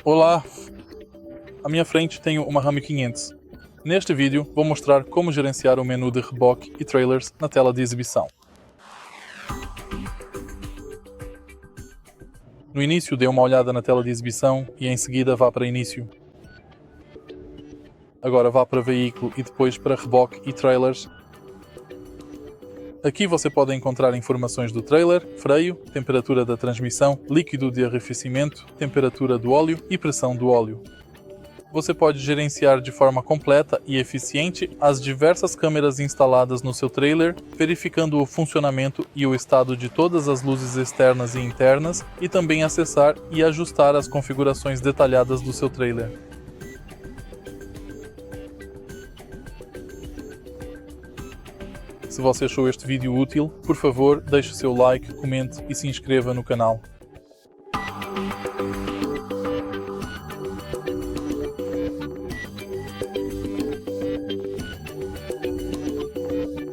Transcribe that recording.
Olá! À minha frente tenho uma Ram 500. Neste vídeo vou mostrar como gerenciar o menu de reboque e trailers na tela de exibição. No início dê uma olhada na tela de exibição e em seguida vá para início. Agora vá para veículo e depois para reboque e trailers. Aqui você pode encontrar informações do trailer, freio, temperatura da transmissão, líquido de arrefecimento, temperatura do óleo e pressão do óleo. Você pode gerenciar de forma completa e eficiente as diversas câmeras instaladas no seu trailer, verificando o funcionamento e o estado de todas as luzes externas e internas, e também acessar e ajustar as configurações detalhadas do seu trailer. Se você achou este vídeo útil, por favor, deixe seu like, comente e se inscreva no canal.